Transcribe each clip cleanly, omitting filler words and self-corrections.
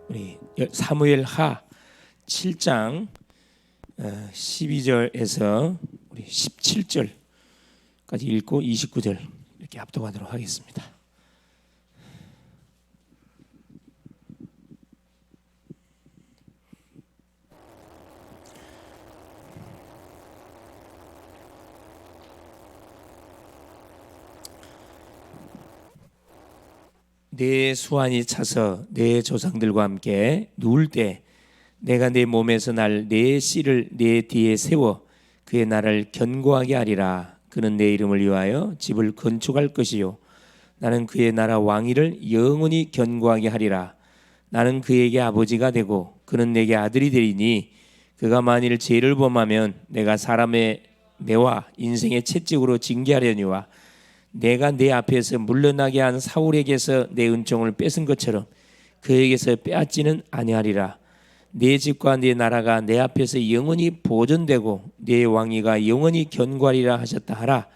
우리 사무엘 하 7장 12절에서 우리 17절까지 읽고 29절 이렇게 합독하도록 하겠습니다. 내 수완이 차서 내 조상들과 함께 누울 때 내가 내 몸에서 날 내 씨를 내 뒤에 세워 그의 나라를 견고하게 하리라. 그는 내 이름을 위하여 집을 건축할 것이요 나는 그의 나라 왕위를 영원히 견고하게 하리라. 나는 그에게 아버지가 되고 그는 내게 아들이 되리니 그가 만일 죄를 범하면 내가 사람의 매와 인생의 채찍으로 징계하려니와 내가 내 앞에서 물러나게 한 사울에게서 내 은총을 뺏은 것처럼 그에게서 빼앗지는 아니하리라. 내 집과 내 나라가 내 앞에서 영원히 보존되고 내 왕위가 영원히 견고하리라 하셨다 하라.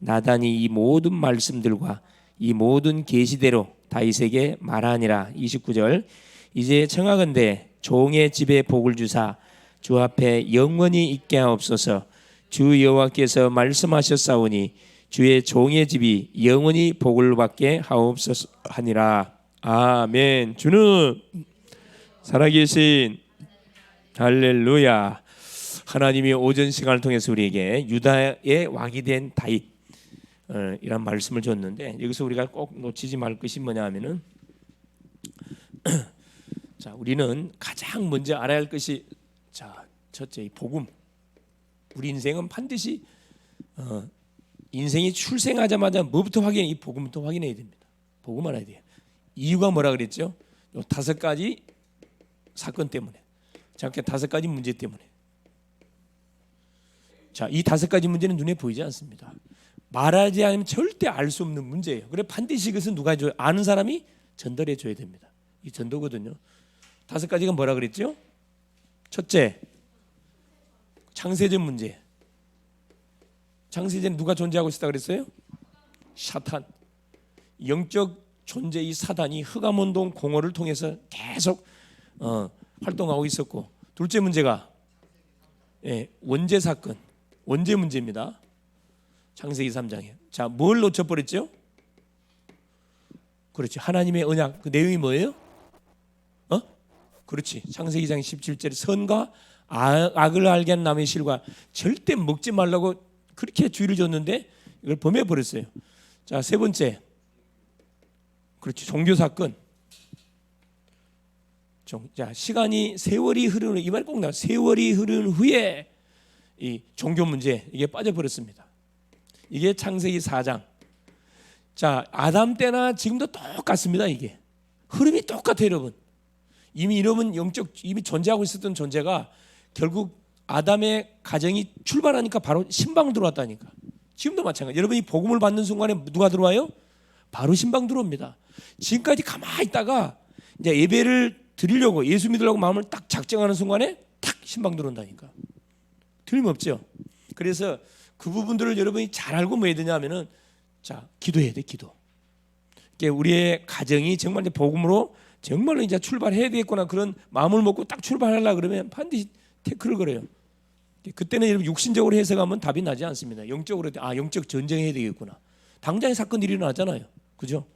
나단이 이 모든 말씀들과 이 모든 계시대로 다윗에게 말하니라. 29절 이제 청하건대 종의 집에 복을 주사 주 앞에 영원히 있게 하옵소서. 주 여호와께서 말씀하셨사오니 주의 종의 집이 영원히 복을 받게 하옵소서 하니라. 아멘. 주는 살아계신 할렐루야. 하나님이 오전 시간을 통해서 우리에게 유다의 왕이 된 다윗 이란 말씀을 줬는데 여기서 우리가 꼭 놓치지 말 것이 뭐냐 하면은 자, 우리는 가장 먼저 알아야 할 것이 자, 첫째 이 복음. 우리 인생은 반드시 인생이 출생하자마자 뭐부터 확인해? 이 복음부터 확인해야 됩니다. 복음 알아야 돼요. 이유가 뭐라 그랬죠? 요 5가지 사건 때문에. 자, 이렇게 5가지 문제 때문에. 자, 이 5가지 문제는 눈에 보이지 않습니다. 말하지 않으면 절대 알 수 없는 문제예요. 그래 반드시 이것은 누가 줘요? 아는 사람이 전달해 줘야 됩니다. 이 전도거든요. 5가지가 뭐라 그랬죠? 첫째, 창세전 문제. 창세전에 누가 존재하고 있었다 그랬어요? 사탄. 영적 존재 이 사단이 흑암운동 공허를 통해서 계속 활동하고 있었고, 둘째 문제가 원죄 사건, 원죄 문제입니다. 창세기 3장에. 자, 뭘 놓쳐버렸죠? 그렇지. 하나님의 언약. 그 내용이 뭐예요? 그렇지. 창세기 2장 17절에 선과 악을 알게 한 나무의 실과 절대 먹지 말라고 그렇게 주의를 줬는데 이걸 범해 버렸어요. 자, 세 번째. 그렇지. 종교 사건. 자, 시간이 세월이 흐르는 이 말이 꼭 나와요. 세월이 흐른 후에 이 종교 문제 이게 빠져버렸습니다. 이게 창세기 4장. 자, 아담 때나 지금도 똑같습니다. 이게 흐름이 똑같아요, 여러분. 이미 이러면 이미 존재하고 있었던 존재가 결국 아담의 가정이 출발하니까 바로 신방 들어왔다니까. 지금도 마찬가지. 여러분이 복음을 받는 순간에 누가 들어와요? 바로 신방 들어옵니다. 지금까지 가만히 있다가 이제 예배를 드리려고 예수 믿으려고 마음을 딱 작정하는 순간에 탁 신방 들어온다니까. 틀림없죠. 그래서 그 부분들을 여러분이 잘 알고 뭐 해야 되냐 하면은 자, 기도해야 돼, 기도. 우리의 가정이 정말 이제 복음으로 정말로 이제 출발해야 되겠구나 그런 마음을 먹고 딱 출발하려고 그러면 반드시 태클을 걸어요. 그때는 여러분 육신적으로 해석하면 답이 나지 않습니다. 영적으로 영적 전쟁해야 되겠구나. 당장의 사건이 일어나잖아요. 그죠?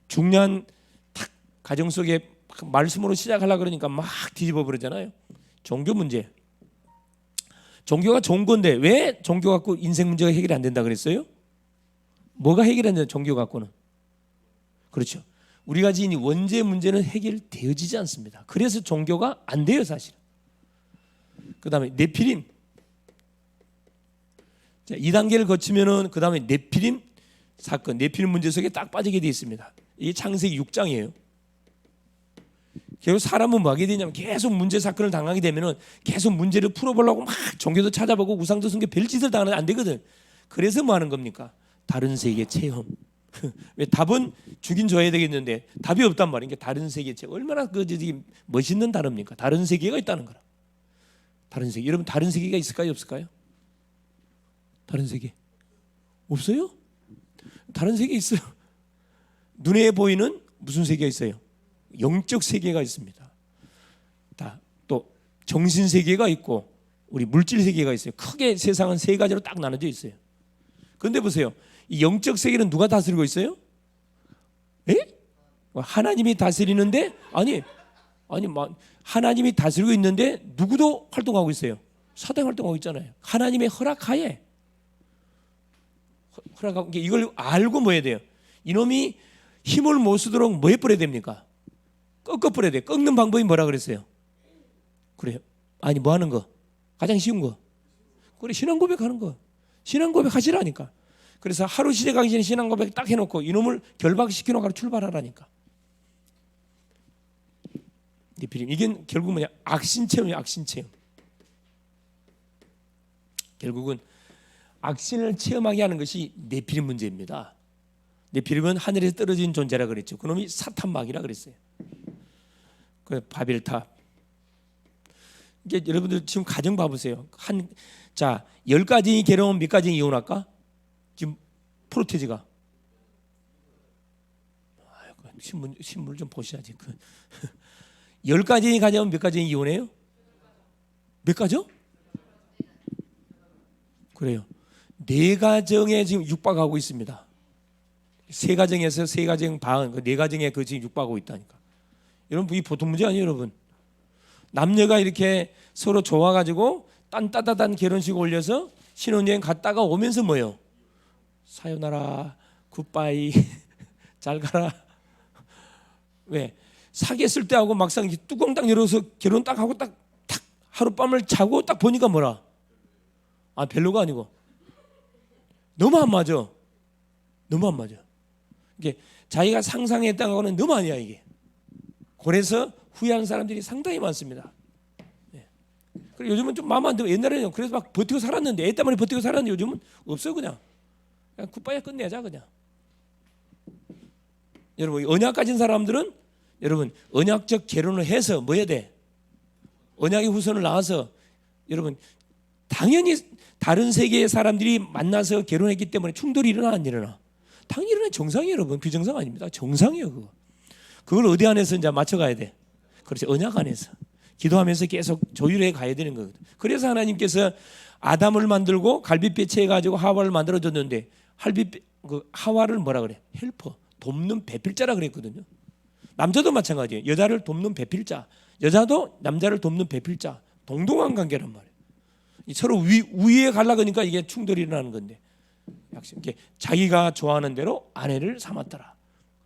중요한 탁 가정 속에 말씀으로 시작하려고 그러니까 막 뒤집어 버리잖아요. 종교 문제. 종교가 좋은 건데 왜 종교 갖고 인생 문제가 해결이 안 된다 그랬어요? 뭐가 해결이 안 된다 종교 갖고는? 그렇죠. 우리가 지닌 원죄 문제는 해결되어지지 않습니다. 그래서 종교가 안 돼요, 사실은. 그 다음에 네피림. 자, 2단계를 거치면은 그 다음에 네피림 사건, 네피림 문제 속에 딱 빠지게 되어 있습니다. 이게 창세기 6장이에요. 결국 사람은 뭐 하게 되냐면 계속 문제 사건을 당하게 되면은 계속 문제를 풀어보려고 막 종교도 찾아보고 우상도 숨겨 별짓을 당하는데 안 되거든. 그래서 뭐 하는 겁니까? 다른 세계 체험. 왜 답은 주긴 줘야 되겠는데 답이 없단 말이에요. 그러니까 다른 세계 체험. 얼마나 멋있는 단어입니까? 다른 세계가 있다는 거라. 다른 세계. 여러분 다른 세계가 있을까요? 없을까요? 다른 세계 없어요? 다른 세계 있어요. 눈에 보이는 무슨 세계가 있어요? 영적 세계가 있습니다. 또 정신 세계가 있고 우리 물질 세계가 있어요. 크게 세상은 세 가지로 딱 나눠져 있어요. 그런데 보세요. 이 영적 세계는 누가 다스리고 있어요? 에? 하나님이 다스리는데 아니 하나님이 다스리고 있는데 누구도 활동하고 있어요. 사단 활동하고 있잖아요. 하나님의 허락하에 허락하고 이걸 알고 뭐 해야 돼요? 이놈이 힘을 못 쓰도록 뭐 해버려야 됩니까? 꺾어버려야 돼요. 꺾는 방법이 뭐라 그랬어요? 그래요. 아니 뭐 하는 거? 가장 쉬운 거. 그래 신앙 고백하는 거. 신앙 고백 하시라니까. 그래서 하루 시작하기 전에 신앙 고백 딱 해놓고 이놈을 결박시켜놓고 출발하라니까. 이게 결국 뭐냐? 악신체험이에요. 악신체험. 결국은 악신을 체험하게 하는 것이 네피림 문제입니다. 네피림은 하늘에서 떨어진 존재라 그랬죠. 그놈이 사탄막이라 그랬어요. 그 바벨탑. 이게 여러분들 지금 가정 봐보세요. 10가정이 결혼하면 몇 가정이 이혼할까? 지금 프로테지가 신문을 좀 보셔야지. 10가정이 가정하면 몇 가정이 이혼해요? 몇 가정? 그래요. 4가정에 지금 육박하고 있습니다. 3가정에서 3가정 반, 4가정에 그 지금 육박하고 있다니까. 여러분, 이 보통 문제 아니에요, 여러분. 남녀가 이렇게 서로 좋아가지고 딴따다단 결혼식 올려서 신혼여행 갔다가 오면서 뭐요? 사요나라, 굿바이, 잘 가라. 왜? 사귀었을 때하고 막상 뚜껑 딱 열어서 결혼 딱 하고 딱 하룻밤을 자고 딱 보니까 뭐라? 별로가 아니고 너무 안 맞아. 너무 안 맞아. 이게 자기가 상상했던 거는 너무 아니야 이게. 그래서 후회하는 사람들이 상당히 많습니다. 그리고 요즘은 좀 마음 안 들어. 옛날에는 그래서 막 버티고 살았는데 애 때문에 버티고 살았는데 요즘은 없어요. 그냥 굿바이 끝내자 그냥. 여러분 언약 가진 사람들은 여러분 언약적 결혼을 해서 뭐 해야 돼? 언약의 후손을 낳아서 여러분 당연히 다른 세계의 사람들이 만나서 결혼했기 때문에 충돌이 일어나 안 일어나? 당연히 일어나. 정상이에요 여러분. 비정상 아닙니다. 정상이에요 그거. 그걸 어디 안에서 이제 맞춰가야 돼? 그렇지. 언약 안에서 기도하면서 계속 조율해 가야 되는 거거든. 그래서 하나님께서 아담을 만들고 갈빗배 채해가지고 하와를 만들어줬는데 하와를 뭐라 그래? 헬퍼, 돕는 배필자라 그랬거든요. 남자도 마찬가지예요. 여자를 돕는 배필자, 여자도 남자를 돕는 배필자. 동등한 관계란 말이에요. 서로 우위에 가려고 하니까 이게 충돌이 일어나는 건데 이게 자기가 좋아하는 대로 아내를 삼았더라.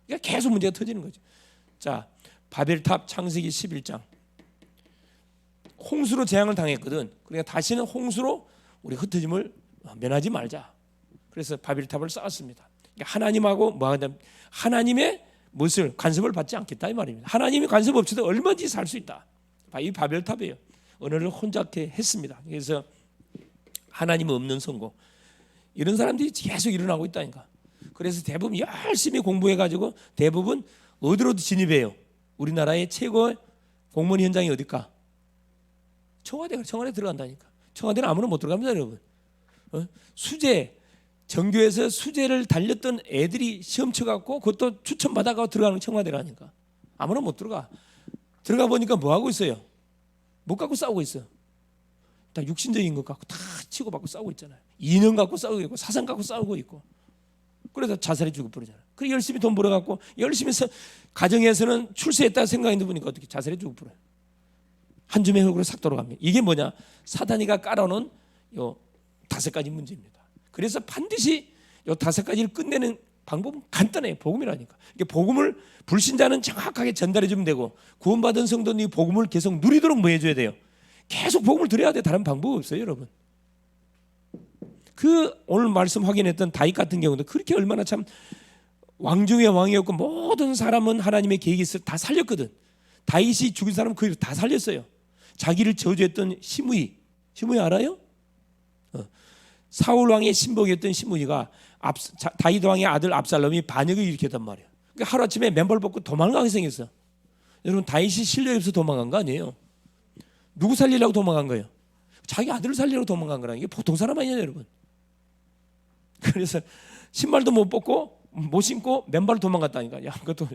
그러니까 계속 문제가 터지는 거죠. 자, 바벨탑 창세기 11장. 홍수로 재앙을 당했거든. 그러니까 다시는 홍수로 우리 흩어짐을 면하지 말자. 그래서 바벨탑을 쌓았습니다. 그러니까 하나님하고 하나님의 무엇을 간섭을 받지 않겠다 이 말입니다. 하나님이 간섭 없이도 얼마든지 살 수 있다. 이 바벨탑이에요. 언어를 혼잡케 했습니다. 그래서 하나님 없는 선고 이런 사람들이 계속 일어나고 있다니까. 그래서 대부분 열심히 공부해가지고 대부분 어디로 진입해요? 우리나라의 최고 공무원 현장이 어딜까? 청와대 들어간다니까. 청와대는 아무나 못 들어갑니다, 여러분. 수재 전교에서 수재를 달렸던 애들이 시험 쳐갖고 그것도 추천받아가고 들어가는 청와대라니까. 아무나 못 들어가. 들어가 보니까 뭐 하고 있어요? 못 갖고 싸우고 있어. 다 육신적인 것 갖고 다 치고받고 싸우고 있잖아요. 이념 갖고 싸우고 있고 사상 갖고 싸우고 있고. 그래서 자살해 죽어버리잖아요. 그래 열심히 돈 벌어갖고 열심히 가정에서는 출세했다 생각했는데 보니까 어떻게 자살해 죽어버려요. 한 줌의 흙으로 싹 돌아갑니다. 이게 뭐냐? 사단이가 깔아놓은 요 5가지 문제입니다. 그래서 반드시 요 5가지를 끝내는 방법은 간단해요. 복음이라니까. 이게 복음을 불신자는 정확하게 전달해 주면 되고 구원받은 성도는 이 복음을 계속 누리도록 뭐 해줘야 돼요? 계속 복음을 드려야 돼. 다른 방법이 없어요, 여러분. 오늘 말씀 확인했던 다윗 같은 경우도 그렇게 얼마나 참 왕 중의 왕이었고 모든 사람은 하나님의 계획이 있어 다 살렸거든. 다윗이 죽인 사람 그 다 살렸어요. 자기를 저주했던 시므이 알아요? 사울 왕의 신복이었던 시므이가 다윗 왕의 아들 압살롬이 반역을 일으켰단 말이에요. 그러니까 하루아침에 맨발 벗고 도망가게 생겼어. 여러분 다윗이 실력이 없어 도망간 거 아니에요. 누구 살리려고 도망간 거예요? 자기 아들을 살리려고 도망간 거라는 게 보통 사람 아니에요, 여러분. 그래서 신발도 못 벗고 못 신고 맨발로 도망갔다니까. 야, 그것도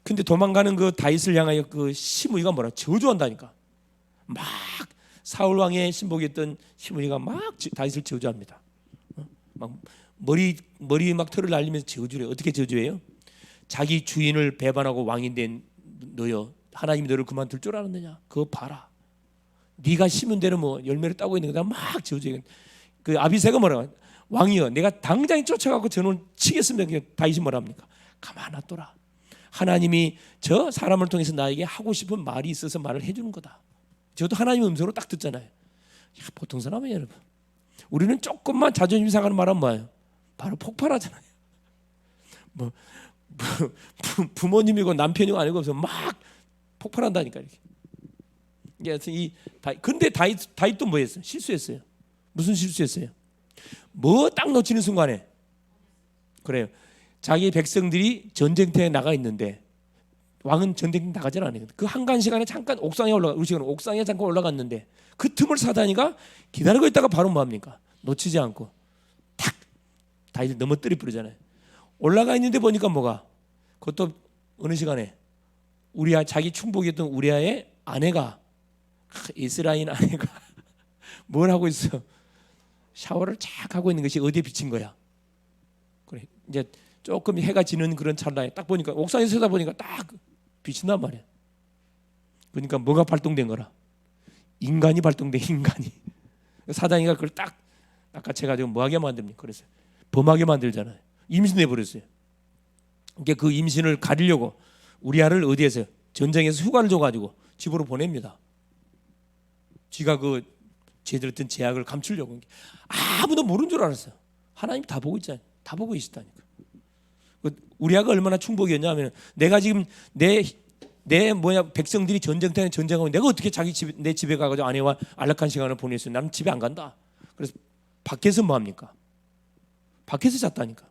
근데 도망가는 그 다윗을 향하여 그 시므이가 뭐라 저주한다니까. 막 사울 왕의 신복이었던 시므이가 막 다윗을 저주합니다. 막 머리 막 털을 날리면서 저주해요. 어떻게 저주해요? 자기 주인을 배반하고 왕이 된 너여, 하나님이 너를 그만둘 줄 알았느냐? 그거 봐라. 네가 심은 대로 뭐 열매를 따고 있는 거다. 막 저주해. 그 아비새가 뭐라? 왕이여, 내가 당장 쫓아가고 저놈을 치겠습니다. 다윗이 뭐라 합니까? 가만 놔둬라. 하나님이 저 사람을 통해서 나에게 하고 싶은 말이 있어서 말을 해주는 거다. 저도 하나님의 음성으로 딱 듣잖아요. 야, 보통 사람이에요, 여러분. 우리는 조금만 자존심 상하는 말은 뭐예요? 바로 폭발하잖아요. 뭐 부모님이고 남편이고 아니고 없어 막 폭발한다니까 이렇게. 그래서 근데 다윗도 뭐 했어요? 실수했어요. 무슨 실수했어요? 뭐 딱 놓치는 순간에 그래요. 자기 백성들이 전쟁터에 나가 있는데 왕은 전쟁 나가질 않아요. 그 한간 시간에 잠깐 옥상에 우리 시간은 옥상에 잠깐 올라갔는데 그 틈을 사다니가 기다리고 있다가 바로 뭐합니까? 놓치지 않고 탁 다윗을 넘어뜨려 버리잖아요. 올라가 있는데 보니까 뭐가? 그것도 어느 시간에 자기 충복이었던 우리아의 아내가 이스라엘 아내가 뭘 하고 있어? 샤워를 착 하고 있는 것이 어디에 비친 거야? 그래 이제 조금 해가 지는 그런 찰나에 딱 보니까 옥상에서 서다 보니까 딱 비친단 말이야. 그러니까 뭐가 발동된 거라? 인간이 발동돼. 인간이. 사단이가 그걸 딱 낚아채가지고 뭐하게 만듭니까? 그래서 범하게 만들잖아요. 임신해 버렸어요. 그러니까 그 임신을 가리려고 우리아를 어디에서 전쟁에서 휴가를 줘가지고 집으로 보냅니다. 지가 그 죄들었던 죄악을 감추려고. 아무도 모르는 줄 알았어요. 하나님 다 보고 있잖아요. 다 보고 계시다니까. 우리아가 얼마나 충복이었냐면 내가 지금 내 백성들이 전쟁터에 전쟁하고 내가 어떻게 내 집에 가가지고 아내와 안락한 시간을 보냈어요. 나는 집에 안 간다. 그래서 밖에서 뭐 합니까? 밖에서 잤다니까.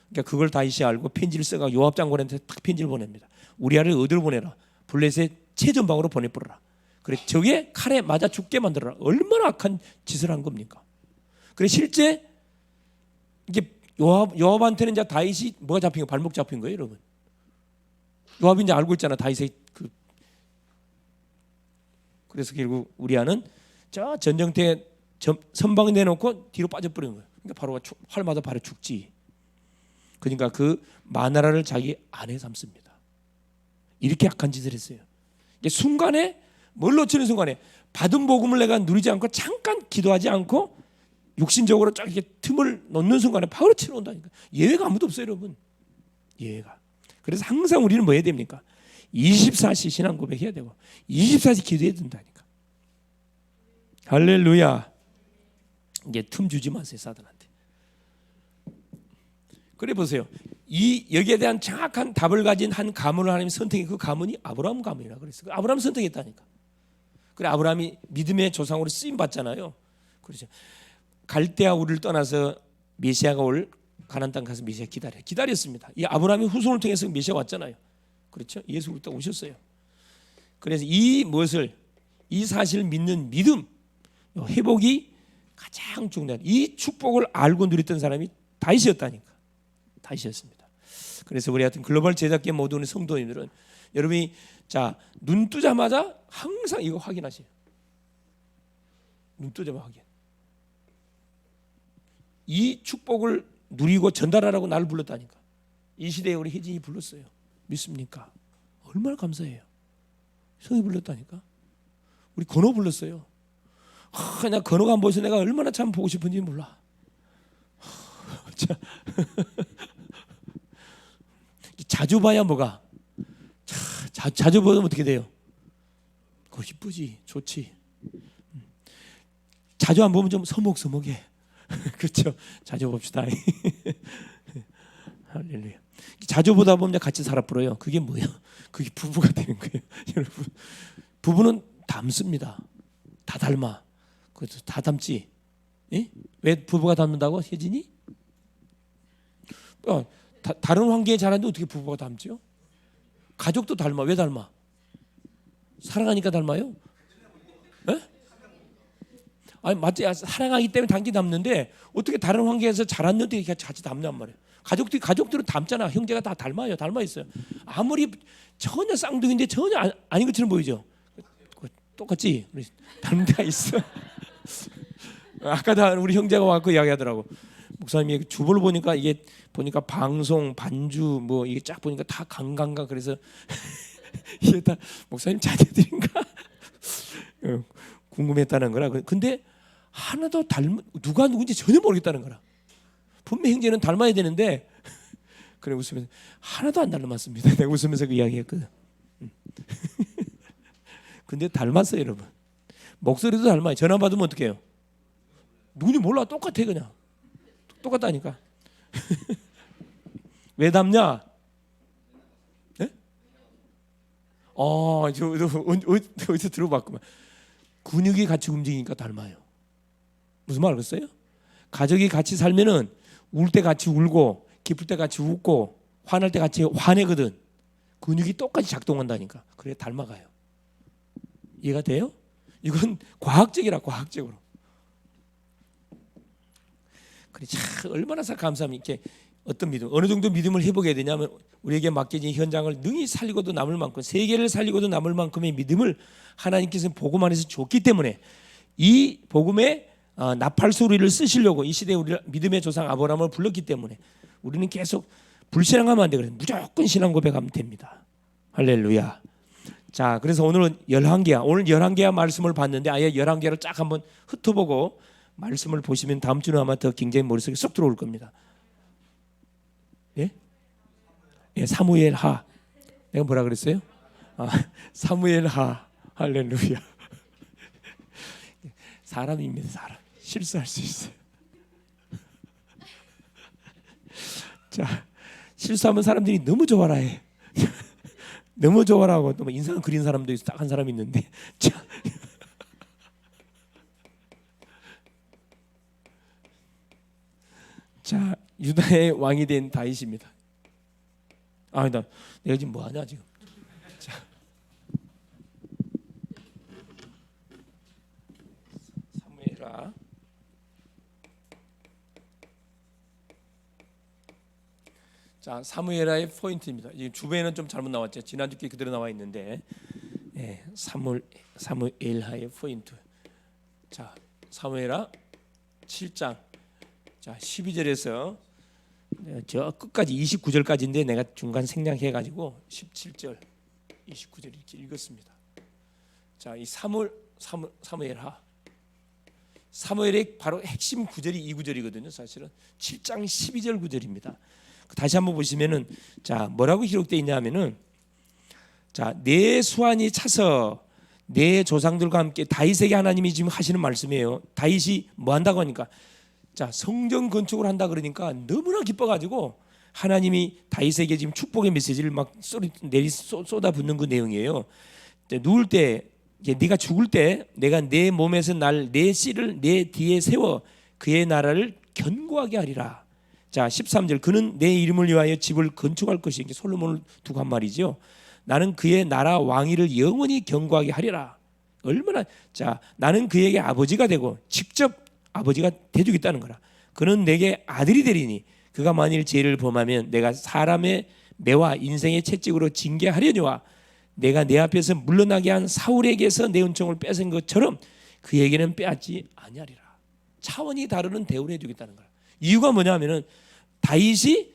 그러니까 그걸 다윗이 알고 편지를 써가 요압 장군한테 딱 편지를 보냅니다. 우리아를 어디로 보내라? 블레셋 최전방으로 보내버려라. 그래 저게 칼에 맞아 죽게 만들어라. 얼마나 악한 짓을 한 겁니까? 그래 실제 이게 요압한테는 이제 다윗이 뭐가 잡힌 거? 발목 잡힌 거예요, 여러분. 요압이 이제 알고 있잖아, 다윗의 그래서 결국 우리아는 저 전쟁터에 선방에 내놓고 뒤로 빠져버리는 거예요. 그러니까 바로 활 맞아 바로 죽지. 그러니까 그 마나라를 자기 아내 삼습니다. 이렇게 악한 짓을 했어요. 이게 순간에 뭘 놓치는 순간에 받은 복음을 내가 누리지 않고 잠깐 기도하지 않고 육신적으로 쫙 이렇게 틈을 놓는 순간에 바로 치러 온다니까. 예외가 아무도 없어요, 여러분. 예외가. 그래서 항상 우리는 뭐 해야 됩니까? 24시 신앙 고백해야 되고 24시 기도해야 된다니까. 할렐루야. 이게 틈 주지 마세요, 사단한테. 그래 보세요. 여기에 대한 정확한 답을 가진 한 가문을 하나님이 선택해. 그 가문이 아브라함 가문이라 그랬어요. 아브라함 선택했다니까. 그래 아브라함이 믿음의 조상으로 쓰임 받잖아요. 그렇죠. 갈대아 우리를 떠나서 메시아가 올 가나안 땅 가서 메시아 기다렸습니다. 이 아브라함의 후손을 통해서 메시아 왔잖아요. 그렇죠? 예수 그리스도 오셨어요. 그래서 이 사실을 믿는 믿음, 회복이 가장 중요한 이 축복을 알고 누렸던 사람이 다윗이었다니까. 다윗이었습니다. 그래서 우리 같은 글로벌 제작계 모든 우리 성도님들은 여러분이 눈 뜨자마자 항상 이거 확인하세요. 눈 뜨자마자 확인. 이 축복을 누리고 전달하라고 나를 불렀다니까. 이 시대에 우리 혜진이 불렀어요. 믿습니까? 얼마나 감사해요. 성이 불렀다니까. 우리 건호 불렀어요. 나 건호가 안 보여서 내가 얼마나 참 보고 싶은지 몰라. 자주 봐야 뭐가? 자주 보면 어떻게 돼요? 그거 이쁘지, 좋지. 자주 안 보면 좀 서먹서먹해. 그렇죠? 자주 봅시다. 할렐루야. 자주 보다 보면 같이 살아 버려요. 그게 뭐예요? 그게 부부가 되는 거예요. 여러분, 부부는 닮습니다. 다 닮아. 그래서 다 닮지. 예? 왜 부부가 닮는다고? 혜진이? 다른 환경에 자랐는데 어떻게 부부가 닮죠? 가족도 닮아. 왜 닮아? 사랑하니까 닮아요? 에? 아니 맞지, 사랑하기 때문에 단기 닮는데 어떻게 다른 환경에서 자랐는데 같이 닮냔 말이에요. 가족들은 닮잖아. 형제가 다 닮아 있어요. 아무리 전혀 쌍둥이인데 전혀 아닌 것처럼 보이죠. 똑같지. 닮은 데가 있어. 아까 다 우리 형제가 와서 이야기하더라고. 목사님이 주보를 보니까 이게 보니까 방송 반주 뭐 이게 쫙 보니까 다 강강강. 그래서 이게 다 목사님 자녀들인가 궁금했다는 거라. 근데 하나도 누가 누군지 전혀 모르겠다는 거라. 분명 형제는 닮아야 되는데 그래 웃으면서 하나도 안 닮았습니다. 내가 웃으면서 그 이야기했거든. 근데 닮았어요, 여러분. 목소리도 닮아요. 전화 받으면 어떻게 해요? 누군지 몰라. 똑같아 그냥. 똑같다니까. 왜 닮냐? 네? 어디서 들어봤구만. 근육이 같이 움직이니까 닮아요. 무슨 말 알겠어요? 가족이 같이 살면은 울 때 같이 울고 기쁠 때 같이 웃고 화날 때 같이 화내거든. 근육이 똑같이 작동한다니까. 그래 닮아가요. 이해가 돼요? 이건 과학적이라. 과학적으로. 그래 참 얼마나 감사하면 이렇게 어떤 믿음, 어느 정도 믿음을 해보게 되냐면 우리에게 맡겨진 현장을 능히 살리고도 남을 만큼, 세계를 살리고도 남을 만큼의 믿음을 하나님께서 복음 안에서 줬기 때문에 이 복음의 나팔소리를 쓰시려고 이 시대에 우리 믿음의 조상 아브라함을 불렀기 때문에 우리는 계속 불신앙하면 안 되거든요. 무조건 신앙 고백하면 됩니다. 할렐루야. 자, 그래서 오늘은 11개야. 오늘 11개야 말씀을 봤는데 아예 11개를 쫙 한번 흩어보고 말씀을 보시면 다음 주는 아마 더 굉장히 머릿속에 쏙 들어올 겁니다. 예? 예, 사무엘하. 내가 뭐라 그랬어요? 사무엘하. 할렐루야. 사람입니다. 사람. 실수할 수 있어요. 자, 실수하면 사람들이 너무 좋아라 해. 너무 좋아라고 또 인상 그린 사람도 딱 한 사람 있는데. 자, 유다의 왕이 된 다윗입니다. 내가 지금 뭐 하냐 지금. 자. 사무엘하. 자, 사무엘하의 포인트입니다. 지금 주변에는 좀 잘못 나왔죠. 지난주께 그대로 나와 있는데, 사무엘하의 포인트. 자, 사무엘하 7장. 자, 12절에서 저 끝까지 29절까지인데 내가 중간 생략해 가지고 17절, 29절 이렇게 읽었습니다. 자, 이 사무엘하. 사무엘의 바로 핵심 구절이 이 구절이거든요. 사실은 7장 12절 구절입니다. 다시 한번 보시면은 자, 뭐라고 기록되어 있냐면은 자, 내 수완이 차서 내 조상들과 함께 다윗에게 하나님이 지금 하시는 말씀이에요. 다윗이 뭐 한다고 하니까 자, 성전 건축을 한다 그러니까 너무나 기뻐가지고 하나님이 다윗에게 지금 축복의 메시지를 막 쏟아붓는 그 내용이에요. 누울 때 이제 네가 죽을 때 내가 내 몸에서 내 씨를 내 뒤에 세워 그의 나라를 견고하게 하리라. 자, 13절 그는 내 이름을 위하여 집을 건축할 것이 이게 솔로몬을 두고 한 말이죠. 나는 그의 나라 왕위를 영원히 견고하게 하리라. 얼마나 자, 나는 그에게 아버지가 되고 직접 아버지가 돼주겠다는 거라. 그는 내게 아들이 되리니 그가 만일 죄를 범하면 내가 사람의 매와 인생의 채찍으로 징계하려니와 내가 내 앞에서 물러나게 한 사울에게서 내 은총을 뺏은 것처럼 그에게는 빼앗지 아니하리라. 차원이 다르는 대우를 해주겠다는 거야. 이유가 뭐냐면은 다윗이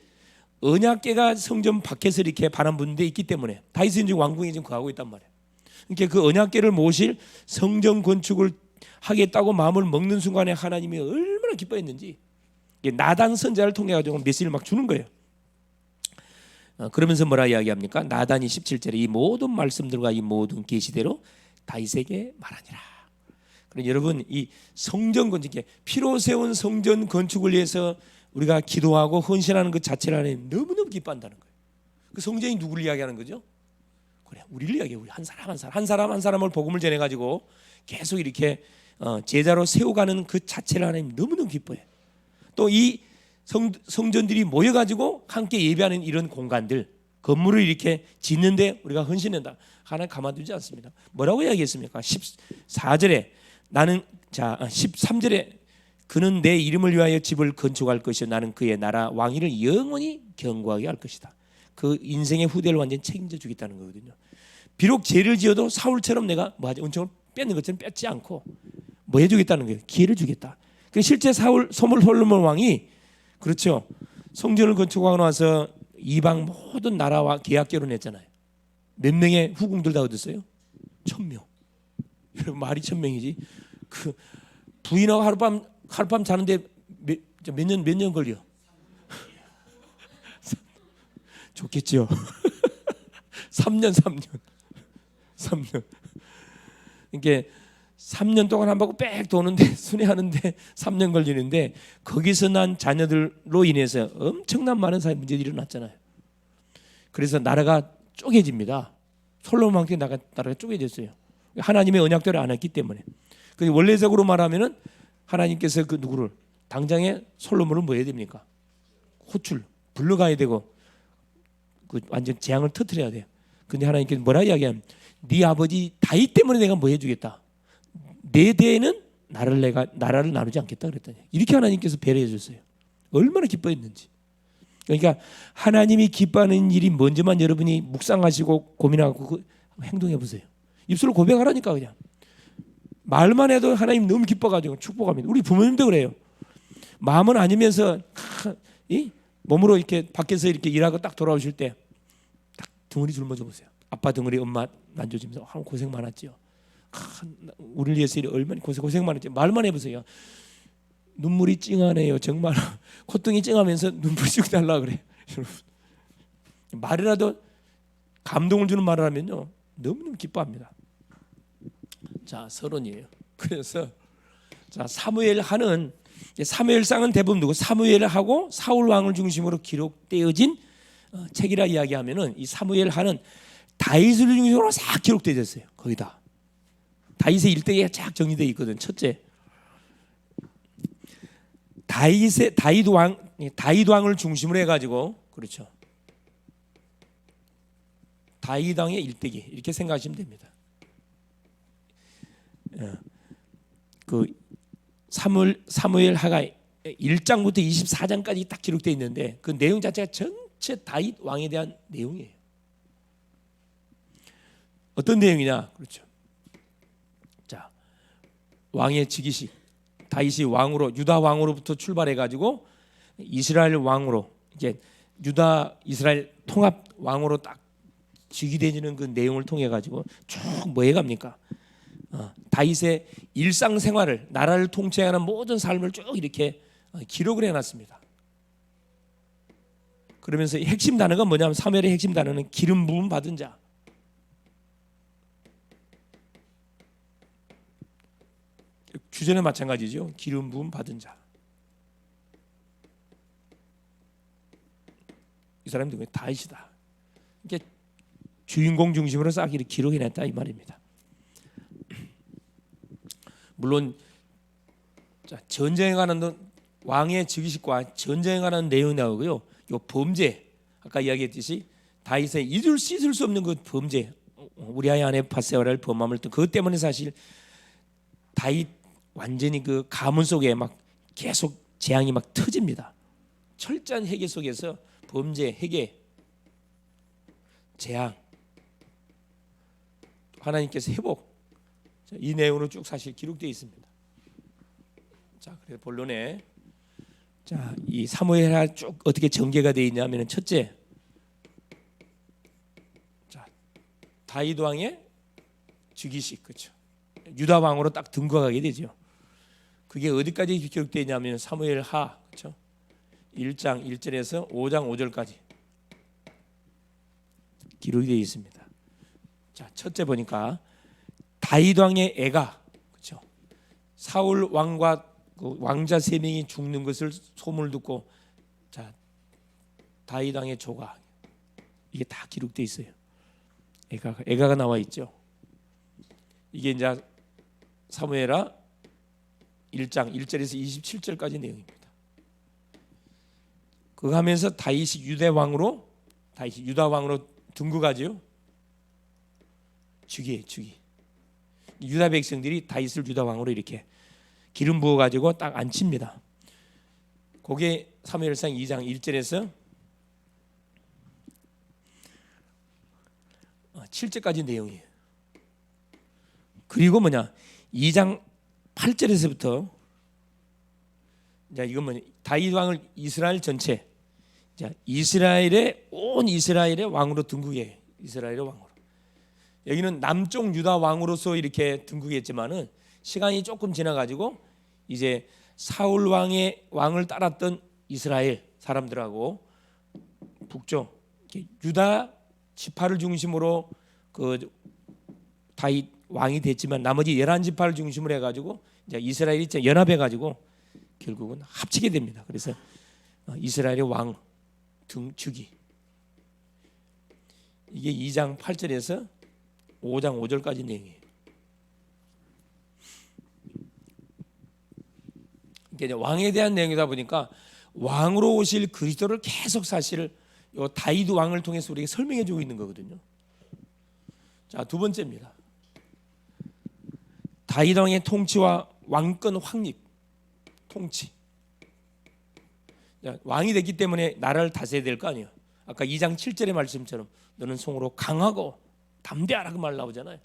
언약궤가 성전 밖에서 이렇게 바람 부는 데 있기 때문에 다윗은 지금 왕궁에 지금 거하고 있단 말이에요. 그러니까 그 언약궤를 모실 성전 건축을 하겠다고 마음을 먹는 순간에 하나님이 얼마나 기뻐했는지 나단 선자를 통해 가지고 메시지를 막 주는 거예요. 그러면서 뭐라 이야기합니까? 나단이 17절에 이 모든 말씀들과 이 모든 계시대로 다윗에게 말하니라. 그럼 여러분 이 성전 건축, 피로 세운 성전 건축을 위해서 우리가 기도하고 헌신하는 것 자체를 하나님 너무너무 기뻐한다는 거예요. 그 성전이 누구를 이야기하는 거죠? 그래, 우리를 이야기해요. 우리 한 사람 한 사람을 복음을 전해 가지고 계속 이렇게 제자로 세워가는 그 자체를 하나님 너무너무 기뻐해. 또 이 성전들이 모여가지고 함께 예배하는 이런 공간들, 건물을 이렇게 짓는데 우리가 헌신한다. 하나님 가만두지 않습니다. 뭐라고 이야기했습니까? 14절에 나는 13절에 그는 내 이름을 위하여 집을 건축할 것이요 나는 그의 나라 왕위를 영원히 견고하게 할 것이다. 그 인생의 후대를 완전히 책임져 주겠다는 거거든요. 비록 죄를 지어도 사울처럼 내가 은총을 뺏는 것처럼 뺏지 않고 뭐 해주겠다는 거예요. 기회를 주겠다. 실제 솔로몬 왕이 그렇죠. 성전을 건축하고 나서 이방 모든 나라와 계약 결혼했잖아요. 몇 명의 후궁들 다 얻었어요? 1000명. 여러분 말이 1000명이지. 그 부인하고 하룻밤 자는데 몇 년 걸려? 좋겠죠. 3년. 이게 3년 동안 한 바퀴 빽 도는데 순회하는데 3년 걸리는데 거기서 난 자녀들로 인해서 엄청난 많은 사회 문제들이 일어났잖아요. 그래서 나라가 쪼개집니다. 솔로몬 왕때 나라가 쪼개졌어요. 하나님의 언약대로 안 했기 때문에. 원래적으로 말하면은 하나님께서 그 누구를 당장에 솔로몬을 뭐 해야 됩니까? 호출 불러가야 되고 그 완전 재앙을 터뜨려야 돼요. 근데 하나님께서 뭐라 이야기하면 네 아버지 다윗 때문에 내가 뭐 해주겠다. 내 대에는 나라를 나누지 않겠다 그랬더니 이렇게 하나님께서 배려해 줬어요. 얼마나 기뻐했는지. 그러니까 하나님이 기뻐하는 일이 뭔지만 여러분이 묵상하시고 고민하고 행동해 보세요. 입술로 고백하라니까 그냥. 말만 해도 하나님 너무 기뻐가지고 축복합니다. 우리 부모님도 그래요. 마음은 아니면서 몸으로 이렇게 밖에서 이렇게 일하고 딱 돌아오실 때 딱 덩어리 짊어져 보세요. 아빠 덩어리 엄마 만져주면서 고생 많았죠. 우리를 위해서 얼마나 고생 많았지. 말만 해보세요. 눈물이 찡하네요. 정말 콧등이 찡하면서 눈물이 쭉 날라 그래. 말이라도 감동을 주는 말을 하면요 너무너무 기뻐합니다. 자 서론이에요. 그래서 사무엘상은 대부분 누구? 사무엘하고 사울 왕을 중심으로 기록되어진 책이라 이야기하면은 이 사무엘하는 다윗을 중심으로 싹 기록되어 있어요. 거의 다. 다윗의 일대기가 쫙 정리되어 있거든. 첫째, 다윗 왕을 중심으로 해가지고 그렇죠. 다윗 왕의 일대기 이렇게 생각하시면 됩니다. 그 사무엘하가 1장부터 24장까지 딱 기록되어 있는데 그 내용 자체가 전체 다윗 왕에 대한 내용이에요. 어떤 내용이냐? 그렇죠. 자, 왕의 즉위식. 다윗이 왕으로 유다 왕으로부터 출발해 가지고 이스라엘 왕으로 이제 유다 이스라엘 통합 왕으로 딱 즉위되는 그 내용을 통해 가지고 쭉 뭐 해갑니까? 다윗의 일상생활을 나라를 통치하는 모든 삶을 쭉 이렇게 기록을 해놨습니다. 그러면서 핵심 단어가 뭐냐면 사무엘의 핵심 단어는 기름 부음 받은 자. 주제는 마찬가지죠. 기름 부음 받은 자. 이 사람이 누구예요? 다윗이다. 이게 주인공 중심으로 싹 이렇게 기록해냈다 이 말입니다. 물론 전쟁에 관한 왕의 즉위식과 전쟁에 관한 내용이 나오고요. 요 범죄 아까 이야기했듯이 다윗의 잊을 수 없는 그 범죄 우리아의 아내 바세바를 범함을 그것 때문에 사실 다윗 완전히 그 가문 속에 막 계속 재앙이 막 터집니다. 철저한 회개 속에서 범죄, 회개, 재앙, 하나님께서 회복 이 내용으로 쭉 사실 기록되어 있습니다. 자, 그래서 본론에 이 사무엘하 쭉 어떻게 전개가 되어 있냐면은 첫째, 다윗 왕의 즉위식 그렇죠. 유다 왕으로 딱 등극하게 되죠. 그게 어디까지 기록되어 있냐면 사무엘하 그렇죠. 1장 1절에서 5장 5절까지 기록이 되어 있습니다. 자, 첫째 보니까 다윗 왕의 애가 그렇죠. 사울 왕과 그 왕자 3명이 죽는 것을 소문을 듣고 다윗 왕의 조가 이게 다 기록되어 있어요. 애가가 나와 있죠. 이게 이제 사무엘하 1장 1절에서 27절까지 내용입니다. 그거 하면서 다윗이 유다 왕으로 등극하죠. 즉위예요, 즉위. 유다 백성들이 다윗을 유다 왕으로 이렇게 기름 부어 가지고 딱 앉힙니다. 그게 사무엘상 2장 1절에서 7절까지 내용이에요. 그리고 2장 8절에서부터 이건 다윗 왕을 이스라엘 전체, 온 이스라엘의 왕으로 등극해. 이스라엘의 왕으로. 여기는 남쪽 유다 왕으로서 이렇게 등극했지만은 시간이 조금 지나가지고 이제 사울 왕을 따랐던 이스라엘 사람들하고 북쪽 유다 지파를 중심으로 그 다윗 왕이 됐지만 나머지 11지파를 중심으로 해가지고 이제 이스라엘이 연합해가지고 결국은 합치게 됩니다. 그래서 이스라엘의 왕 등축이 이게 2장 8절에서 5장 5절까지 내용이에요. 이게 왕에 대한 내용이다 보니까 왕으로 오실 그리스도를 계속 사실 요 다윗 왕을 통해서 우리에게 설명해 주고 있는 거거든요. 자, 두 번째입니다. 다윗 왕의 통치와 왕권 확립. 통치. 왕이 됐기 때문에 나라를 다스려야 될 거 아니에요. 아까 2장 7절의 말씀처럼 너는 성으로 강하고 담대하라 그 말 나오잖아요.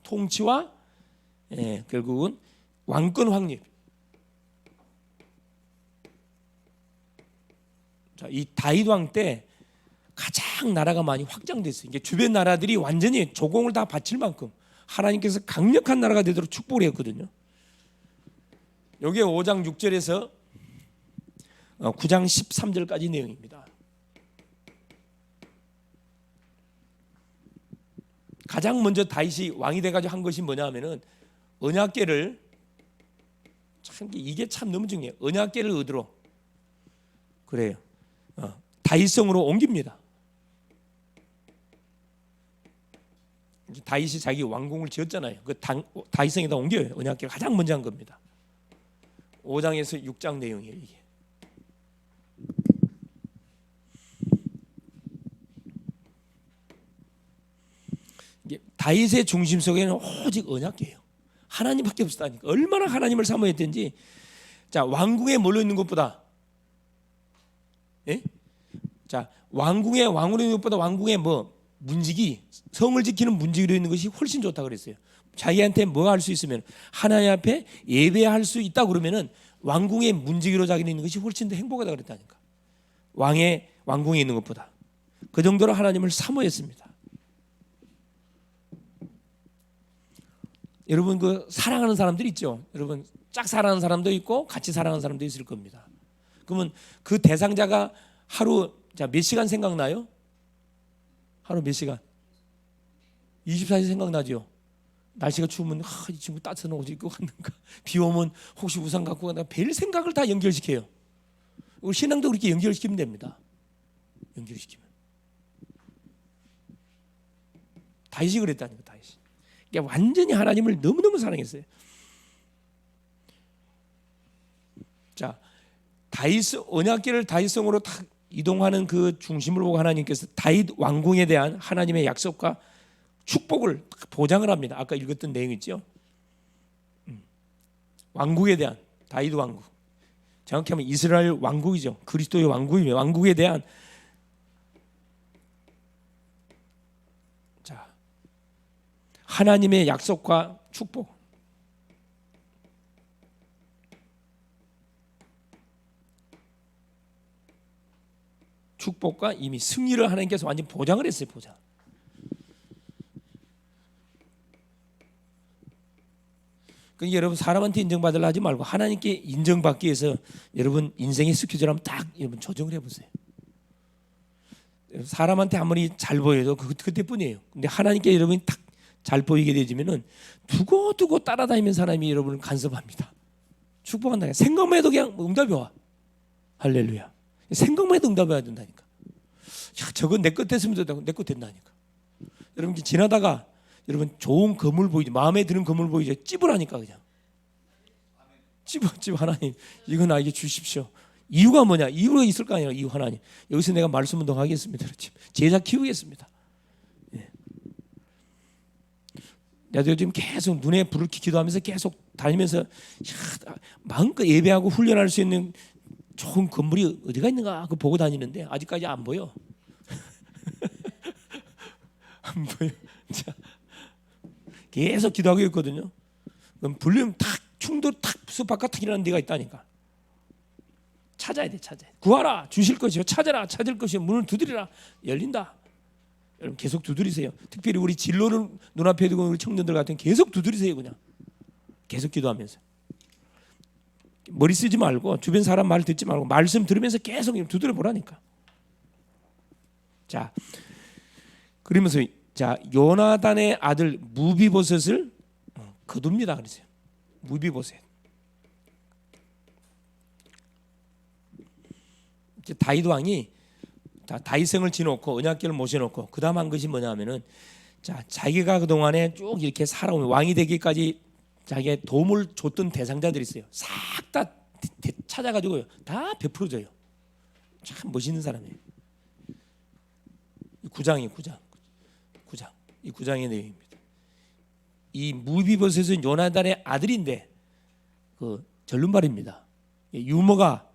통치와 결국은 왕권 확립. 자, 이 다윗 왕 때 가장 나라가 많이 확장됐어요. 이게 주변 나라들이 완전히 조공을 다 바칠 만큼 하나님께서 강력한 나라가 되도록 축복을 했거든요. 여기에 5장 6절에서 9장 13절까지 내용입니다. 가장 먼저 다윗이 왕이 돼가지고 한 것이 뭐냐 하면은 언약궤를 이게 참 너무 중요해요. 언약궤를 얻으러 그래요. 다윗성으로 옮깁니다. 다윗이 자기 왕궁을 지었잖아요. 그 다윗성에다 옮겨요. 언약궤를 가장 먼저 한 겁니다. 5장에서 6장 내용이에요. 이게 다윗의 중심 속에는 오직 언약궤예요. 하나님밖에 없었다니까. 얼마나 하나님을 사모했든지. 자, 왕궁에 몰려 있는 것보다 자, 왕궁에 왕으로 있는 것보다 왕궁에 문지기, 성을 지키는 문지기로 있는 것이 훨씬 좋다 그랬어요. 자기한테 뭐 할 수 있으면 하나님 앞에 예배할 수 있다 그러면은 왕궁의 문지기로 자기는 있는 것이 훨씬 더 행복하다 그랬다니까. 왕의 왕궁에 있는 것보다. 그 정도로 하나님을 사모했습니다. 여러분 그 사랑하는 사람들 있죠. 여러분 짝 사랑하는 사람도 있고 같이 사랑하는 사람도 있을 겁니다. 그러면 그 대상자가 하루 몇 시간 생각나요? 하루 몇 시간? 24시간 생각나죠. 날씨가 추우면 이 친구 따뜻한 옷 입고 갔는가, 비 오면 혹시 우산 갖고 갔는가, 별 생각을 다 연결시켜요. 우리 신앙도 그렇게 연결시키면 됩니다. 연결시키면. 다윗이 그랬다니까. 다윗이. 그러니까 완전히 하나님을 너무너무 사랑했어요. 자, 언약궤를 다윗성으로 딱 이동하는 그 중심을 보고 하나님께서 다윗 왕궁에 대한 하나님의 약속과 축복을 보장을 합니다. 아까 읽었던 내용 있죠. 왕국에 대한 다윗 왕국, 정확히 하면 이스라엘 왕국이죠. 그리스도의 왕국이며 왕국에 대한 자, 하나님의 약속과 축복. 축복과 이미 승리를 하나님께서 완전 보장을 했어요. 보장. 그러니까 여러분 사람한테 인정받으려 하지 말고 하나님께 인정받기 위해서 여러분 인생의 스케줄을 한번 딱 여러분 조정을 해보세요. 사람한테 아무리 잘 보여도 그때뿐이에요. 근데 하나님께 여러분이 딱 잘 보이게 되지면은 두고두고 따라다니는 사람이 여러분을 간섭합니다. 축복한다. 생각만 해도 그냥 응답이 와. 할렐루야. 생각만 해도 응답해야 된다니까. 야, 저건 내 것 됐으면 좋다고 내 것 된다니까. 여러분 지나다가 여러분 좋은 건물 보이죠? 마음에 드는 건물 보이죠? 찝으라니까 그냥. 찝어 하나님 이거 나에게 주십시오. 이유가 뭐냐? 이유가 있을 거 아니야. 이유 하나님. 여기서 내가 말씀 운동하겠습니다. 제자 키우겠습니다. 예. 내가 지금 계속 눈에 불을 기도하면서 계속 다니면서 마음껏 예배하고 훈련할 수 있는 좋은 건물이 어디가 있는가 그거 보고 다니는데 아직까지 안 보여. 안 보여. 자, 계속 기도하고 있거든요. 그럼 불리면 탁 충도 탁 숲 바깥이라는 데가 있다니까. 찾아야 돼, 찾아야 돼. 구하라, 주실 것이요. 찾아라, 찾을 것이요. 문을 두드리라, 열린다. 여러분 계속 두드리세요. 특별히 우리 진로를 눈앞에 두고 우리 청년들 같은 계속 두드리세요. 그냥 계속 기도하면서 머리 쓰지 말고 주변 사람 말 듣지 말고 말씀 들으면서 계속 두드려 보라니까. 자, 그러면서 자 요나단의 아들 무비보셋을 거둡니다. 그러세요. 무비보셋. 이제 다윗 왕이 다윗성을 지놓고 언약궤를 모셔놓고 그 다음 한 것이 뭐냐면은 자 자기가 그 동안에 쭉 이렇게 살아오면 왕이 되기까지 자기의 도움을 줬던 대상자들이 있어요. 싹 다 찾아가지고요 다 베풀어줘요. 참 멋있는 사람이에요. 구장이 구장 이 구장의 내용입니다. 이 무비보셋은 요나단의 아들인데 그 절름발입니다. 유모가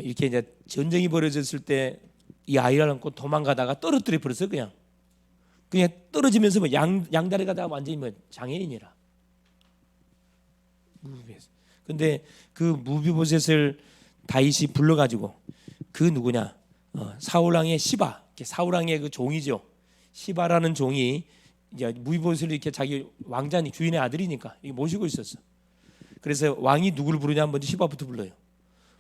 이렇게 이제 전쟁이 벌어졌을 때 이 아이를 안고 도망가다가 떨어뜨려 버렸어요. 그냥 떨어지면서 뭐 양다리가 다 완전히 뭐 장애인이라. 무비보셋. 근데 그 무비보셋을 다윗이 불러가지고 그 누구냐? 사울 왕의 시바, 사울 왕의 그 종이죠. 시바라는 종이 이제 무비보셋을 이렇게 자기 왕자니 주인의 아들이니까 이게 모시고 있었어. 그래서 왕이 누구를 부르냐 먼저 시바부터 불러요.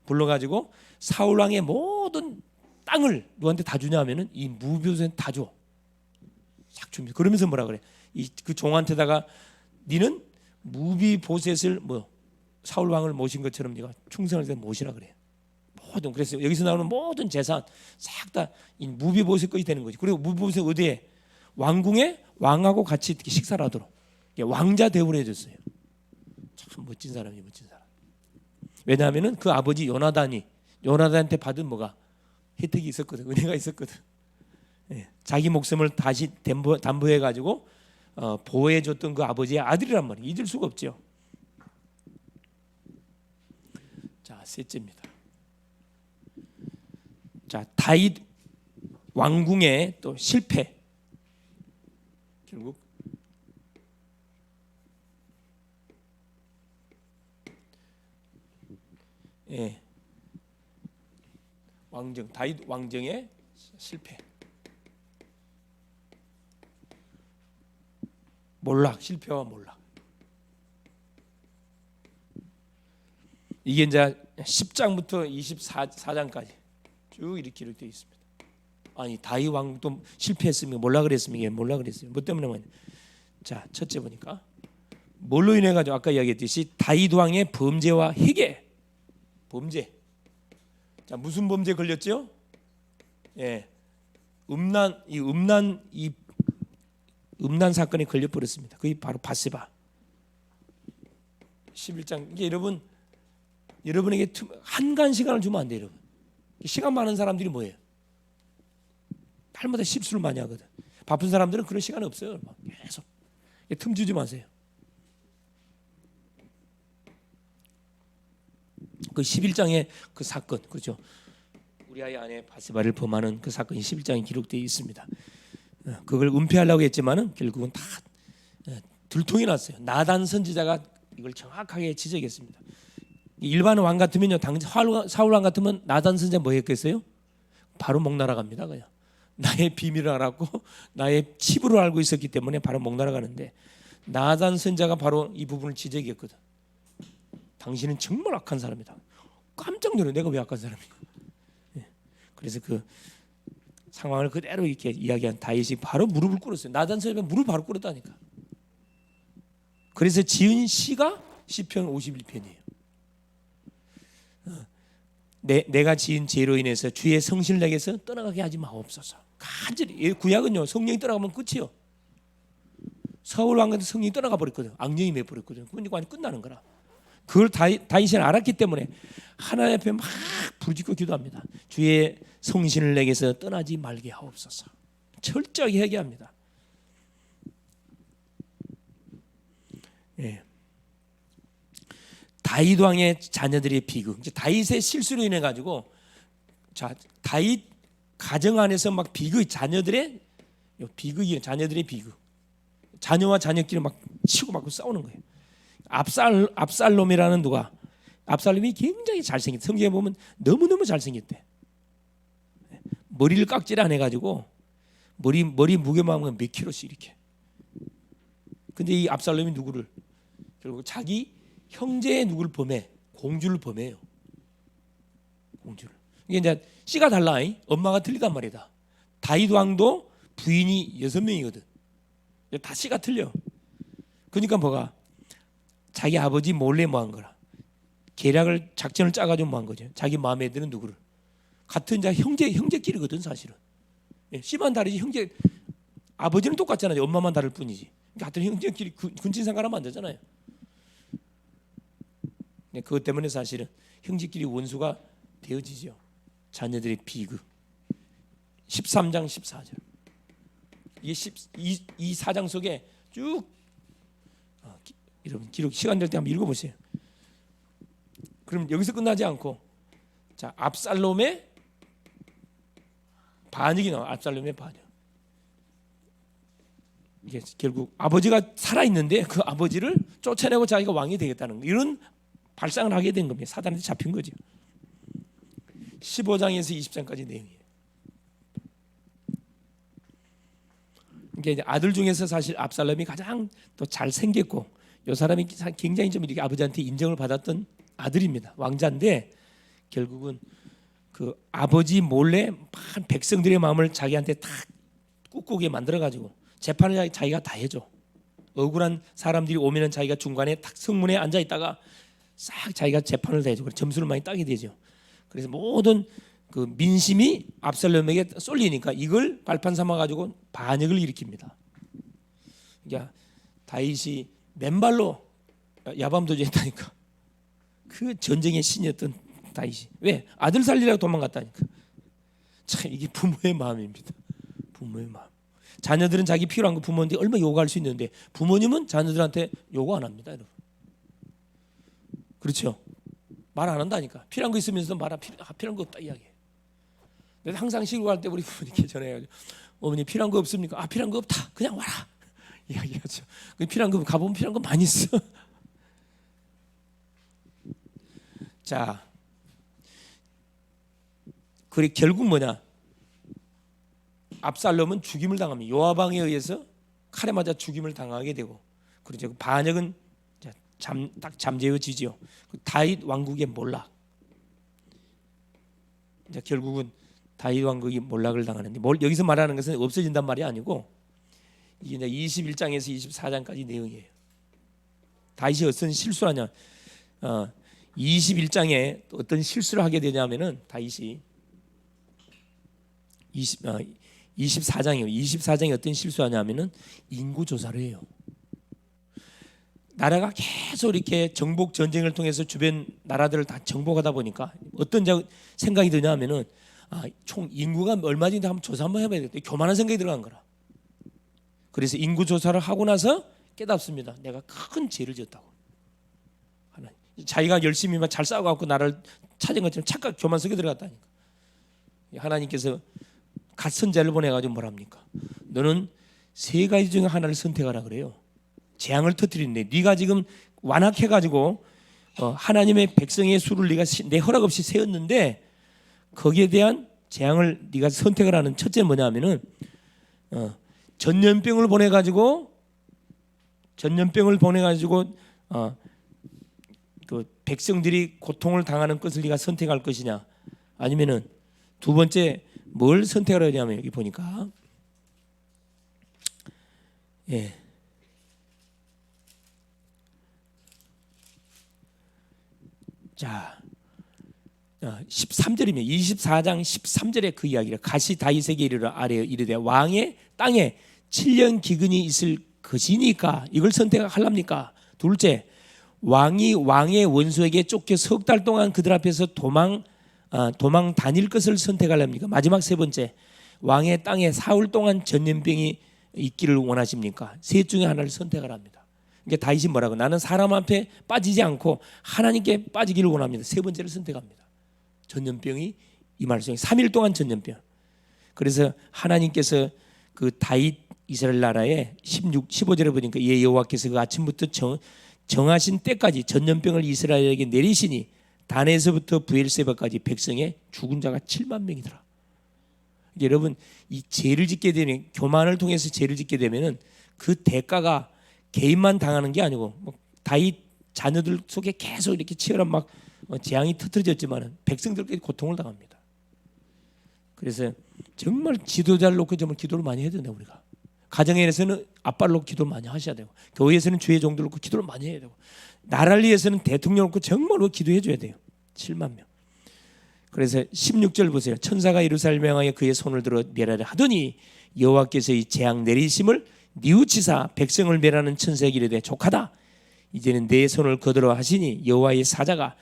불러가지고 사울 왕의 모든 땅을 누구한테 다 주냐면은 이 무비보셋은 다 줘. 싹 줍니다. 그러면서 뭐라 그래? 그 종한테다가 니는 무비보셋을 뭐 사울 왕을 모신 것처럼 네가 충성을 해 모시라 그래요. 모든 그래서 여기서 나오는 모든 재산 싹 다 이 무비보셋 것이 되는 거지. 그리고 무비보셋 어디에 왕궁에 왕하고 같이 이렇게 식사를 하도록 왕자 대우를 해줬어요. 참 멋진 사람이 멋진 사람. 왜냐하면은 그 아버지 요나단한테 받은 뭐가 혜택이 있었거든, 은혜가 있었거든. 자기 목숨을 다시 담보해 가지고 보호해줬던 그 아버지의 아들이란 말이에요. 잊을 수가 없죠. 자, 셋째입니다. 자, 다윗 왕궁의 또 실패. 결국 왕정 다윗 왕정의 실패. 몰락, 실패와 몰락. 이게 이제 10장부터 24장까지 쭉 이렇게 기록되어 있습니다. 아니 다윗 왕도 실패했으면 몰락을 했으면 몰락을 했어요. 뭐 때문에 뭐냐? 자, 첫째 보니까 뭘로 인해 가지고 아까 이야기했듯이 다윗 왕의 범죄와 희계. 범죄. 자, 무슨 범죄 걸렸죠? 음란 사건에 걸려 버렸습니다. 그게 바로 바세바. 11장. 이게 여러분에게 한간 시간을 주면 안 돼요, 여러분. 시간 많은 사람들이 뭐예요? 날마다 실수를 많이 하거든. 바쁜 사람들은 그런 시간이 없어요. 계속 틈 주지 마세요. 그 11장의 그 사건, 그렇죠? 우리아의 아내 바세바를 범하는 그 사건이 11장에 기록되어 있습니다. 그걸 은폐하려고 했지만은 결국은 다 들통이 났어요. 나단 선지자가 이걸 정확하게 지적했습니다. 일반 왕 같으면요, 당시 사울 왕 같으면 나단 선지자 뭐 했겠어요? 바로 목 날아갑니다. 그냥 나의 비밀을 알았고 나의 치부를 알고 있었기 때문에 바로 목 날아가는데 나단 선지자가 바로 이 부분을 지적했거든. 당신은 정말 악한 사람이다. 깜짝 놀래. 내가 왜 악한 사람인가? 그래서 그 상황을 그대로 이렇게 이야기한 다윗이 바로 무릎을 꿇었어요. 나단 선지자가 무릎을 바로 꿇었다니까. 그래서 지은 시가 시편 51편이에요. 내가 지은 죄로 인해서 주의 성신을 내게서 떠나가게 하지 마옵소서. 간절히. 구약은요, 성령이 떠나가면 끝이요. 사울 왕한테 성령이 떠나가 버렸거든. 악령이 매버렸거든. 그러니까 끝나는 거라. 그걸 다윗이 알았기 때문에 하나님 앞에 막 부르짖고 기도합니다. 주의 성신을 내게서 떠나지 말게 하옵소서. 철저하게 회개합니다. 예. 다윗 왕의 자녀들의 비극. 이제 다윗의 실수로 인해 가지고 자 다윗 가정 안에서 막 비극, 자녀들의 비극이 자녀들의 비극. 자녀와 자녀끼리 막 치고 맞고 싸우는 거예요. 압살롬이라는 누가 압살롬이 굉장히 잘생겼대. 성경에 보면 너무너무 잘생겼대. 머리를 깍질 안 해가지고 머리 무게만 하면 몇 킬로씩 이렇게. 근데 이 압살롬이 누구를 결국 자기 형제의 누구를 범해? 공주를 범해요. 공주를. 이게 이제 씨가 달라. 엄마가 틀리단 말이다. 다윗 왕도 부인이 6명이거든. 다 씨가 틀려. 그러니까 뭐가 자기 아버지 몰래 뭐 한 거라. 계략을 작전을 짜가지고 뭐 한 거죠. 자기 마음에 드는 누구를. 같은 자 형제끼리거든 사실은. 씨만 다르지 형제 아버지는 똑같잖아요. 엄마만 다를 뿐이지. 같은 형제끼리 근친상간하면 안 되잖아요. 그것 때문에 사실은 형제끼리 원수가 되어지죠. 자녀들의 비극. 13장 14절. 이 4장 속에 쭉 여러분 기록 시간 될 때 한번 읽어보세요. 그럼 여기서 끝나지 않고 자 압살롬의 반역이 나와. 압살롬의 반역. 이게 결국 아버지가 살아 있는데 그 아버지를 쫓아내고 자기가 왕이 되겠다는 이런 발상을 하게 된 겁니다. 사단한테 잡힌 거죠. 15장에서 20장까지 내용이에요. 이게 이제 아들 중에서 사실 압살롬이 가장 또 잘생겼고 이 사람이 굉장히 좀 이렇게 아버지한테 인정을 받았던 아들입니다. 왕자인데 결국은 그 아버지 몰래 백성들의 마음을 자기한테 다 꾹꾹하게 만들어가지고 재판을 자기가 다 해줘. 억울한 사람들이 오면은 자기가 중간에 탁 성문에 앉아 있다가 싹 자기가 재판을 다 해줘. 점수를 많이 따게 되죠. 그래서 모든 그 민심이 압살롬에게 쏠리니까 이걸 발판 삼아 가지고 반역을 일으킵니다. 그러니까 다윗이 맨발로 야밤도주했다니까. 그 전쟁의 신이었던 다윗이 왜 아들 살리려고 도망갔다니까. 참 이게 부모의 마음입니다. 부모의 마음. 자녀들은 자기 필요한 거 부모한테 얼마나 요구할 수 있는데 부모님은 자녀들한테 요구 안 합니다, 여러분. 그렇죠? 말 안 한다니까. 필요한 거 있으면서도 필요한 거 없다 이야기해. 내가 항상 시골 때 우리 부모님께 전해가지고 어머니 필요한 거 없습니까? 필요한 거 없다. 그냥 와라. 이야기하죠. 필요한 거 가보면 필요한 거 많이 있어. 자, 그래 결국 뭐냐? 압살롬은 죽임을 당합니다. 요압왕에 의해서 칼에 맞아 죽임을 당하게 되고, 그렇죠. 반역은 딱 잠재워지죠. 다윗 왕국의 몰락. 이제 결국은 다윗 왕국이 몰락을 당하는데, 여기서 말하는 것은 없어진단 말이 아니고 이게 이제 21장에서 24장까지 내용이에요. 다윗이 어떤 실수를 하냐? 21장에 어떤 실수를 하게 되냐면은 다윗이 24장이요. 24장에 어떤 실수하냐면은 인구 조사를 해요. 나라가 계속 이렇게 정복 전쟁을 통해서 주변 나라들을 다 정복하다 보니까 어떤 생각이 드냐면은 총 인구가 얼마인지 한번 조사 한번 해봐야겠다. 교만한 생각이 들어간 거라. 그래서 인구 조사를 하고 나서 깨닫습니다. 내가 큰 죄를 지었다고. 하나님. 자기가 열심히 잘 싸워갖고 나라를 찾은 것처럼 착각 교만 속에 들어갔다니까. 하나님께서 갓 선자를 보내가지고 뭐랍니까? 너는 세 가지 중에 하나를 선택하라 그래요. 재앙을 터뜨리는데 네가 지금 완악해가지고 하나님의 백성의 수를 네가 내 허락 없이 세웠는데 거기에 대한 재앙을 네가 선택을 하는 첫째는 뭐냐면은 전염병을 보내가지고 그 백성들이 고통을 당하는 것을 네가 선택할 것이냐, 아니면은 두 번째 뭘 선택을 하냐면 여기 보니까 자 13절이면 24장 13절에 그 이야기를 가시 다윗에게 이르러 아뢰어 이르되 왕의 땅에 7년 기근이 있을 것이니까 이걸 선택하랍니까? 둘째, 왕이 왕의 원수에게 쫓겨 석 달 동안 그들 앞에서 도망 다닐 것을 선택하랍니까? 마지막 세 번째, 왕의 땅에 사흘 동안 전염병이 있기를 원하십니까? 셋 중에 하나를 선택하랍니다. 그러니까 다윗이 뭐라고? 나는 사람 앞에 빠지지 않고 하나님께 빠지기를 원합니다. 세 번째를 선택합니다. 전염병이 임할 수 있는 3일 동안 전염병. 그래서 하나님께서 그 다윗 이스라엘 나라에 15절에 보니까 예 여호와께서 그 아침부터 정하신 때까지 전염병을 이스라엘에게 내리시니 단에서부터 부엘세바까지 백성의 죽은 자가 7만 명이더라. 여러분, 이 죄를 짓게 되면, 교만을 통해서 죄를 짓게 되면은 그 대가가 개인만 당하는 게 아니고 다윗 자녀들 속에 계속 이렇게 치열한 막 재앙이 터뜨려졌지만은 백성들까지 고통을 당합니다. 그래서 정말 지도자를 놓고 정말 기도를 많이 해야 된다. 우리가 가정에서는 아빠를 놓고 기도를 많이 하셔야 되고, 교회에서는 주의 종들을 놓고 기도를 많이 해야 되고, 나라를 위해서는 대통령을 놓고 정말로 기도해 줘야 돼요. 7만 명. 그래서 16절 보세요. 천사가 예루살렘에 향하여 그의 손을 들어 멸하려 하더니 여호와께서 이 재앙 내리심을 뉘우치사 백성을 멸하는 천사에게 이르되 족하다. 이제는 내 손을 거두라 하시니 여호와의 사자가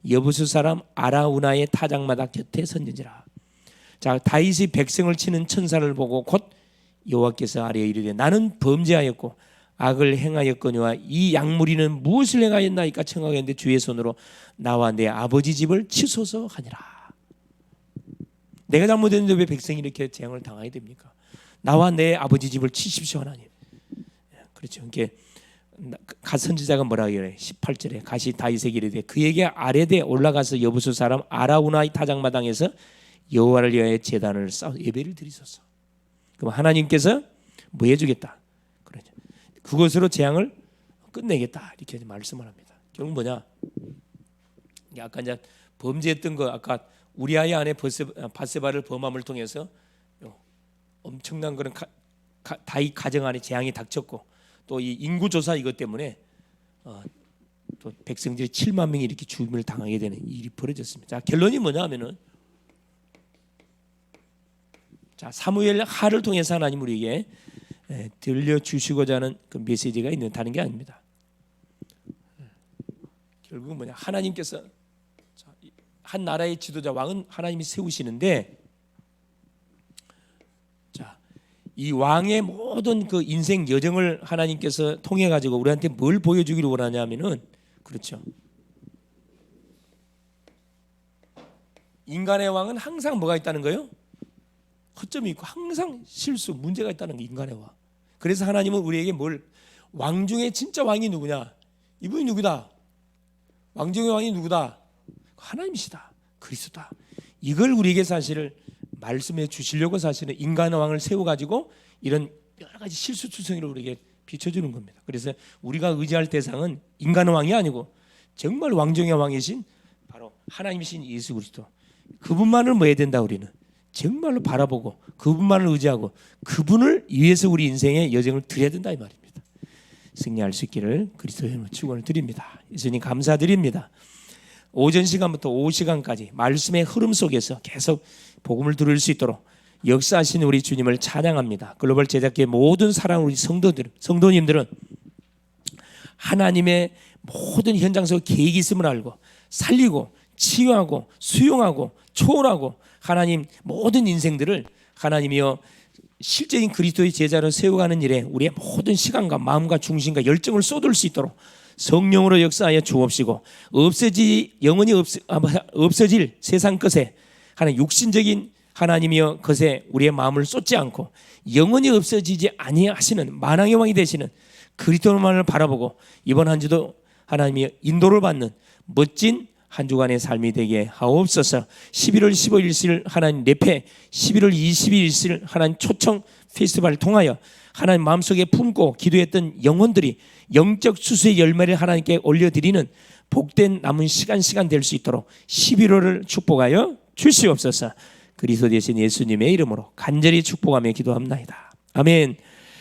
여부수 사람 아라우나의 타작마다 곁에 선지니라. 자, 다윗이 백성을 치는 천사를 보고 곧 여호와께서 아뢰어 이르되 나는 범죄하였고 악을 행하였거니와 이 약무리는 무엇을 행하였나이까 청하겠는데 주의 손으로 나와 내 아버지 집을 치소서 하니라. 내가 잘못했는데 왜 백성이 이렇게 재앙을 당하게 됩니까? 나와 내 아버지 집을 치십시오 하나님. 그렇죠. 이게 갓 선지자가 뭐라고 그래? 18절에 가시 다윗에게 이르되 그에게 아뢰되 올라가서 여부수 사람 아라우나의 타작마당에서 여호와를 위하여 제단을 쌓아 예배를 드리소서. 그럼 하나님께서 뭐 해주겠다. 그러죠. 그것으로 재앙을 끝내겠다 이렇게 말씀을 합니다. 결국 뭐냐? 아까 이제 범죄했던 거, 아까 우리아의 아내 바세바를 범함을 통해서 엄청난 그런 다윗 가정 안에 재앙이 닥쳤고, 또 이 인구조사 이것 때문에 또 백성들이 7만 명이 이렇게 죽임을 당하게 되는 일이 벌어졌습니다. 자, 결론이 뭐냐 하면은, 자, 사무엘 하를 통해서 하나님 우리에게 들려주시고자 하는 그 메시지가 있는 다른 게 아닙니다. 결국은 뭐냐? 하나님께서 한 나라의 지도자 왕은 하나님이 세우시는데, 자, 이 왕의 모든 그 인생 여정을 하나님께서 통해 가지고 우리한테 뭘 보여주기를 원하냐면은, 그렇죠. 인간의 왕은 항상 뭐가 있다는 거예요? 허점이 있고 항상 실수, 문제가 있다는 게 인간의 왕. 그래서 하나님은 우리에게 왕 중에 진짜 왕이 누구냐? 이분이 누구다? 왕 중의 왕이 누구다? 하나님이시다. 그리스도다. 이걸 우리에게 사실을 말씀해 주시려고 사실은 인간의 왕을 세워가지고 이런 여러 가지 실수투성이를 우리에게 비춰주는 겁니다. 그래서 우리가 의지할 대상은 인간의 왕이 아니고 정말 왕 중의 왕이신 바로 하나님이신 예수 그리스도. 그분만을 뭐 해야 된다? 우리는 정말로 바라보고 그분만을 의지하고 그분을 위해서 우리 인생의 여정을 드려야 된다 이 말입니다. 승리할 수 있기를 그리스도의 이름으로 축원을 드립니다. 예수님 감사드립니다. 오전 시간부터 오후 시간까지 말씀의 흐름 속에서 계속 복음을 들을 수 있도록 역사하신 우리 주님을 찬양합니다. 글로벌 제작계의 모든 사랑하는 우리 성도님들은 하나님의 모든 현장 속에 계획이 있음을 알고 살리고 치유하고 수용하고 초월하고 하나님 모든 인생들을 하나님이여 실제인 그리스도의 제자로 세워가는 일에 우리의 모든 시간과 마음과 중심과 열정을 쏟을 수 있도록 성령으로 역사하여 주옵시고, 영원히 없어질 세상 것에 하나님 육신적인 하나님이여 것에 우리의 마음을 쏟지 않고 영원히 없어지지 아니하시는 만왕의 왕이 되시는 그리스도만을 바라보고 이번 한 주도 하나님이 인도를 받는 멋진 한 주간의 삶이 되게 하옵소서. 11월 15일을 하나님 내패, 11월 22일을 하나님 초청 페스티벌을 통하여 하나님 마음속에 품고 기도했던 영혼들이 영적 수수의 열매를 하나님께 올려드리는 복된 남은 시간 될 수 있도록 11월을 축복하여 주시옵소서. 그리스도 되신 예수님의 이름으로 간절히 축복하며 기도합니다. 아멘.